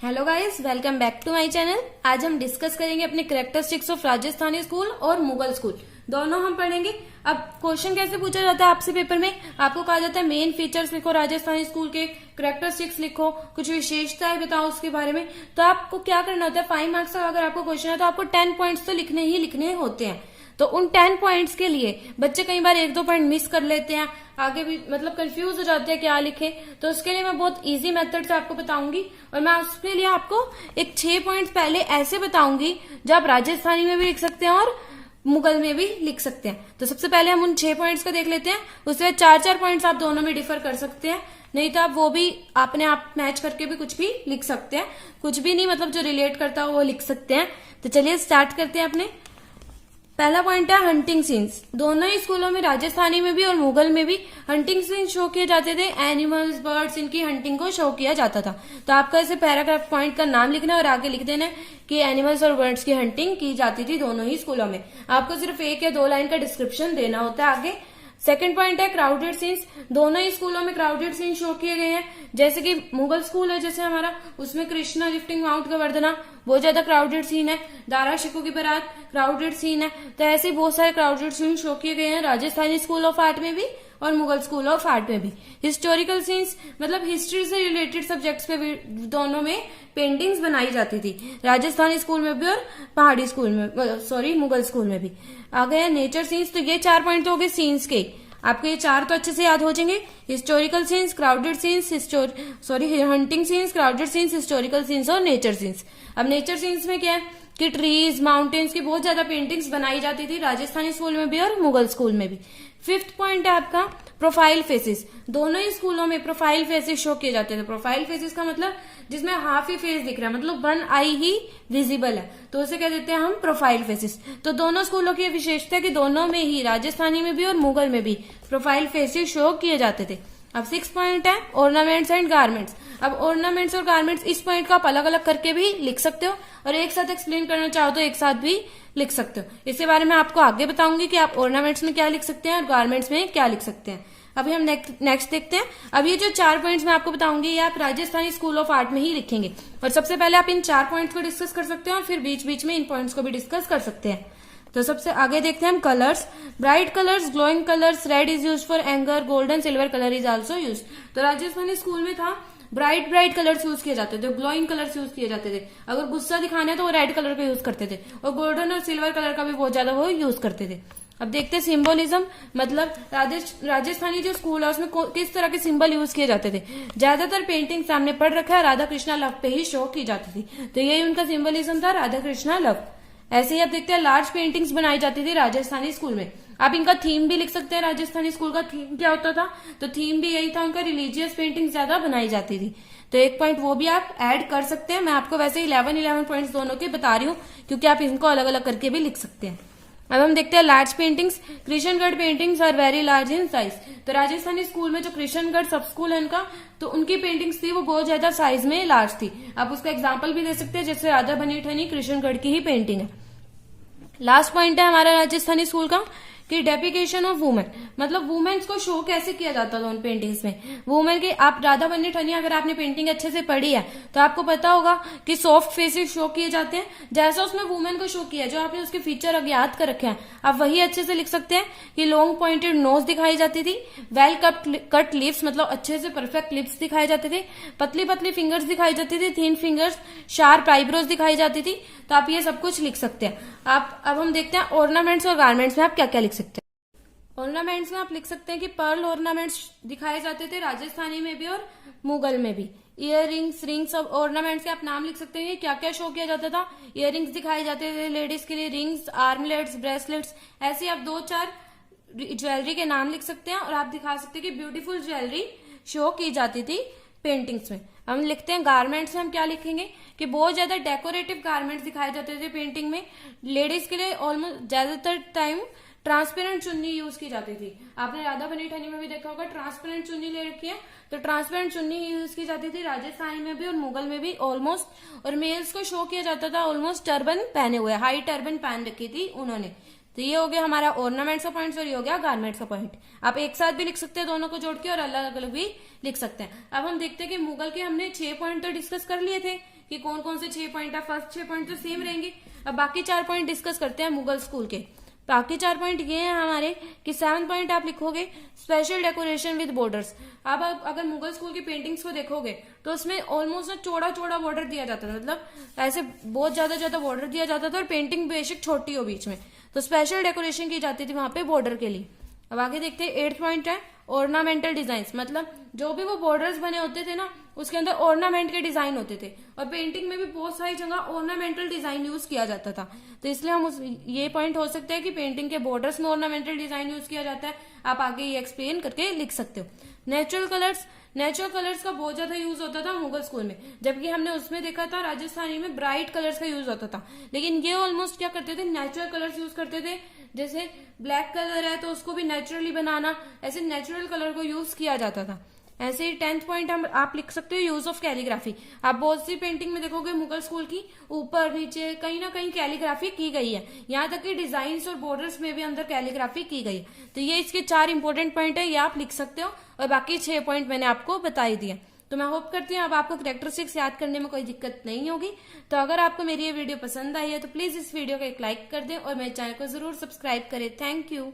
Hello guys, welcome back to my channel. आज हम discuss करेंगे अपने कैरेक्टरिस्टिक्स ऑफ राजस्थानी स्कूल और मुगल स्कूल, दोनों हम पढ़ेंगे। अब क्वेश्चन कैसे पूछा जाता है आपसे पेपर में, आपको कहा जाता है मेन फीचर्स लिखो राजस्थानी स्कूल के, कैरेक्टरिस्टिक्स लिखो, कुछ विशेषताएं बताओ उसके बारे में। तो आपको क्या करना होता है, 5 मार्क्स का अगर आपको क्वेश्चन है तो आपको 10 पॉइंट्स तो लिखने ही लिखने होते हैं। तो उन 10 पॉइंट्स के लिए बच्चे कई बार 1-2 पॉइंट मिस कर लेते हैं, आगे भी मतलब कंफ्यूज हो जाते हैं क्या लिखे। तो उसके लिए मैं बहुत इजी मेथड से आपको बताऊंगी, और मैं उसके लिए आपको एक 6 पॉइंट्स पहले ऐसे बताऊंगी जो आप राजस्थानी में भी लिख सकते हैं और मुगल में भी लिख सकते हैं। तो सबसे पहले हम उन 6 पॉइंट्स को देख लेते हैं, उसके बाद 4-4 पॉइंट्स आप दोनों में डिफर कर सकते हैं, नहीं तो आप वो भी अपने आप मैच करके भी कुछ भी लिख सकते हैं। कुछ भी नहीं, मतलब जो रिलेट करता हो वो लिख सकते हैं। तो चलिए स्टार्ट करते हैं अपने। पहला पॉइंट है हंटिंग सीन्स। दोनों ही स्कूलों में, राजस्थानी में भी और मुगल में भी, हंटिंग सीन्स शो किए जाते थे। एनिमल्स, बर्ड्स, इनकी हंटिंग को शो किया जाता था। तो आपका ऐसे पैराग्राफ पॉइंट का नाम लिखना है और आगे लिख देना है कि एनिमल्स और बर्ड्स की हंटिंग की जाती थी दोनों ही स्कूलों में। आपको सिर्फ 1 या 2 लाइन का डिस्क्रिप्शन देना होता है आगे। सेकंड पॉइंट है क्राउडेड सीन्स। दोनों ही स्कूलों में क्राउडेड सीन शो किए गए हैं। जैसे कि मुगल स्कूल है जैसे हमारा, उसमें कृष्णा लिफ्टिंग माउंट गोवर्धना बहुत ज्यादा क्राउडेड सीन है। दारा शिकोह की बारात क्राउडेड सीन है। तो ऐसे बहुत सारे क्राउडेड सीन शो किए गए हैं राजस्थानी स्कूल ऑफ आर्ट में भी और मुगल स्कूल ऑफ आर्ट में भी। हिस्टोरिकल सीन्स मतलब हिस्ट्री से रिलेटेड सब्जेक्ट्स पे भी दोनों में पेंटिंग्स बनाई जाती थी, राजस्थानी स्कूल में भी और पहाड़ी स्कूल में, मुगल स्कूल में भी। आ गया नेचर सीन्स। तो ये 4 पॉइंट तो हो गए सीन्स के, आपके ये 4 तो अच्छे से याद हो जाएंगे। Historical scenes, crowded scenes, hunting scenes, crowded scenes, historical scenes और नेचर सीन्स। अब नेचर सीन्स में क्या है कि ट्रीज, माउंटेन्स की बहुत ज्यादा पेंटिंग्स बनाई जाती थी राजस्थानी स्कूल में भी और मुगल स्कूल में भी। 5th पॉइंट है आपका प्रोफाइल फेसेस। दोनों ही स्कूलों में प्रोफाइल फेसेस शो किए जाते थे। प्रोफाइल फेसेस का मतलब जिसमें हाफ ही फेस दिख रहा है, मतलब 1 आई ही विजिबल है, तो उसे कह देते हैं हम प्रोफाइल फेसेस। तो दोनों स्कूलों की विशेषता है कि दोनों में ही, राजस्थानी में भी और मुगल में भी, प्रोफाइल फेसेस शो किए जाते थे। अब 6 पॉइंट है ऑर्नामेंट्स एंड गारमेंट्स। अब ऑर्नामेंट्स और गारमेंट्स, इस पॉइंट को आप अलग अलग करके भी लिख सकते हो और एक साथ एक्सप्लेन करना चाहो तो एक साथ भी लिख सकते हो। इसके बारे में आपको आगे बताऊंगी कि आप ऑर्नामेंट्स में क्या लिख सकते हैं और गारमेंट्स में क्या लिख सकते हैं। अभी हम नेक्स्ट देखते हैं। अब ये जो 4 पॉइंट्स मैं आपको बताऊंगी ये आप राजस्थानी स्कूल ऑफ आर्ट में ही लिखेंगे, और सबसे पहले आप इन 4 पॉइंट्स को डिस्कस कर सकते हैं और फिर बीच बीच में इन पॉइंट्स को भी डिस्कस कर सकते हैं। तो सबसे आगे देखते हैं हम colours. Bright colours, glowing colours, red is use for anger, golden silver colour is also use. तो राजस्थानी स्कूल में था ब्राइट कलर्स यूज किए जाते थे, ग्लोइंग कलर्स यूज किए जाते थे। अगर गुस्सा दिखाना है तो वो रेड कलर का यूज करते थे, और गोल्डन और सिल्वर कलर का भी बहुत ज्यादा वो यूज करते थे। अब देखते हैं सिंबलिज्म, मतलब राजस्थानी जो स्कूल है उसमें किस तरह के सिंबल यूज किए जाते थे। ज्यादातर पेंटिंग सामने पढ़ रखा है, राधा कृष्णा लव पे ही शो की जाती थी, तो यही उनका सिंबलिज्म था, राधा कृष्णा लव। ऐसे ही आप देखते हैं लार्ज पेंटिंग्स बनाई जाती थी राजस्थानी स्कूल में। आप इनका थीम भी लिख सकते हैं, राजस्थानी स्कूल का थीम क्या होता था, तो थीम भी यही था उनका, रिलीजियस पेंटिंग ज्यादा बनाई जाती थी। तो 1 पॉइंट वो भी आप ऐड कर सकते हैं। मैं आपको वैसे 11 पॉइंट्स दोनों के बता रही हूँ क्योंकि आप इनको अलग अलग करके भी लिख सकते हैं। अब हम देखते हैं large paintings. Krishnagarh paintings are very large in size. तो राजस्थानी स्कूल में जो कृष्णगढ़ सब स्कूल है उनका, तो उनकी पेंटिंग्स थी वो बहुत ज्यादा साइज में लार्ज थी। आप उसका एग्जाम्पल भी दे सकते हैं, जैसे राधा बनी ठनी कृष्णगढ़ की ही पेंटिंग है। लास्ट पॉइंट है हमारा राजस्थानी स्कूल का कि डेपिकेशन ऑफ वुमेन, मतलब वुमेन्स को शो कैसे किया जाता था उन पेंटिंग्स में। वुमेन के, आप राधा बन्नी ठनी अगर आपने पेंटिंग अच्छे से पढ़ी है तो आपको पता होगा कि सॉफ्ट फेसेस शो किए जाते हैं, जैसा उसमें वुमेन को शो किया, जो आपने उसके फीचर अज्ञात कर रखे हैं आप वही अच्छे से लिख सकते हैं कि लॉन्ग पॉइंटेड नोज दिखाई जाती थी, वेल कट लिप्स, मतलब अच्छे से परफेक्ट लिप्स दिखाए जाते थे, पतली पतली फिंगर्स दिखाई जाती थी, थिन फिंगर्स, शार्प आईब्रोज दिखाई जाती थी। तो आप ये सब कुछ लिख सकते हैं। अब हम देखते हैं ऑर्नामेंट्स और गारमेंट्स में आप क्या क्या लिख सकते हैं। ऑर्नामेंट्स में आप लिख सकते हैं कि पर्ल ऑर्नामेंट्स दिखाए जाते थे राजस्थानी में भी और मुगल में भी। इयर रिंग्स, रिंग्स, अब ऑर्नामेंट्स के आप नाम लिख सकते हैं क्या क्या शो किया जाता था। इयर रिंग्स दिखाए जाते थे लेडीज के लिए, रिंग्स, आर्मलेट्स, ब्रेसलेट्स, ऐसे आप 2-4 ज्वेलरी के नाम लिख सकते हैं और आप दिखा सकते हैं कि ब्यूटीफुल ज्वेलरी शो की जाती थी पेंटिंग्स में। हम लिखते हैं गारमेंट्स में हम क्या लिखेंगे कि बहुत ज्यादा डेकोरेटिव गारमेंट्स दिखाए जाते थे पेंटिंग में। लेडीज के लिए ऑलमोस्ट ज्यादातर टाइम ट्रांसपेरेंट चुन्नी यूज की जाती थी। आपने राधा बनी ठनी में भी देखा होगा ट्रांसपेरेंट चुन्नी ले रखी है, तो ट्रांसपेरेंट चुन्नी ही यूज की जाती थी राजस्थानी में भी और मुगल में भी ऑलमोस्ट। और मेल्स को शो किया जाता था ऑलमोस्ट टर्बन पहने हुए, हाई टर्बन पहन रखी थी उन्होंने। तो ये हो गया हमारा ऑर्नामेंट्स का पॉइंट और ये हो गया गारमेंट्स का पॉइंट। आप एक साथ भी लिख सकते हैं दोनों को जोड़ के और अलग अलग भी लिख सकते हैं। अब हम देखते हैं कि मुगल के हमने 6 पॉइंट तो डिस्कस कर लिए थे कि कौन कौन से 6 पॉइंट है। फर्स्ट 6 पॉइंट तो सेम रहेंगे। अब बाकी 4 पॉइंट डिस्कस करते हैं मुगल स्कूल के। बाकी 4 पॉइंट ये हैं हमारे कि 7 पॉइंट आप लिखोगे स्पेशल डेकोरेशन विद बॉर्डर्स। अब आप अगर मुगल स्कूल की पेंटिंग्स को देखोगे तो उसमें ऑलमोस्ट ना चौड़ा चौड़ा बॉर्डर दिया जाता था, मतलब ऐसे बहुत ज्यादा बॉर्डर दिया जाता था और पेंटिंग बेशक छोटी हो बीच में, तो स्पेशल डेकोरेशन की जाती थी वहां पे बॉर्डर के लिए। अब आगे देखते हैं 8th पॉइंट है ऑर्नामेंटल डिजाइन, मतलब जो भी वो बॉर्डर्स बने होते थे ना उसके अंदर ऑर्नामेंट के डिजाइन होते थे और पेंटिंग में भी बहुत सारी जगह ऑर्नामेंटल डिजाइन यूज किया जाता था। तो इसलिए हम ये पॉइंट हो सकता है कि पेंटिंग के बॉर्डर्स में ऑर्नामेंटल डिजाइन यूज किया जाता है। आप आगे ये एक्सप्लेन करके लिख सकते हो। नेचुरल कलर्स का बहुत ज्यादा यूज होता था मुगल स्कूल में, जबकि हमने उसमें देखा था राजस्थानी में ब्राइट कलर्स का यूज होता था। लेकिन ये ऑलमोस्ट क्या करते थे, नेचुरल कलर्स यूज करते थे। जैसे ब्लैक कलर है तो उसको भी नेचुरली बनाना, ऐसे नेचुरल कलर को यूज किया जाता था। ऐसे ही 10th पॉइंट हम आप लिख सकते हो यूज ऑफ कैलीग्राफी। आप बहुत सी पेंटिंग में देखोगे मुगल स्कूल की ऊपर नीचे कहीं ना कहीं कैलीग्राफी की गई है, यहाँ तक कि डिजाइन और बॉर्डर्स में भी अंदर कैलीग्राफी की गई है। तो ये इसके 4 इंपॉर्टेंट पॉइंट है, ये आप लिख सकते हो और बाकी 6 पॉइंट मैंने आपको बता ही दिया। तो मैं होप करती हूँ अब आपको कैरेक्टरिस्टिक्स याद करने में कोई दिक्कत नहीं होगी। तो अगर आपको मेरी ये वीडियो पसंद आई है तो प्लीज इस वीडियो को एक लाइक कर दें और मेरे चैनल को जरूर सब्सक्राइब करें। Thank you.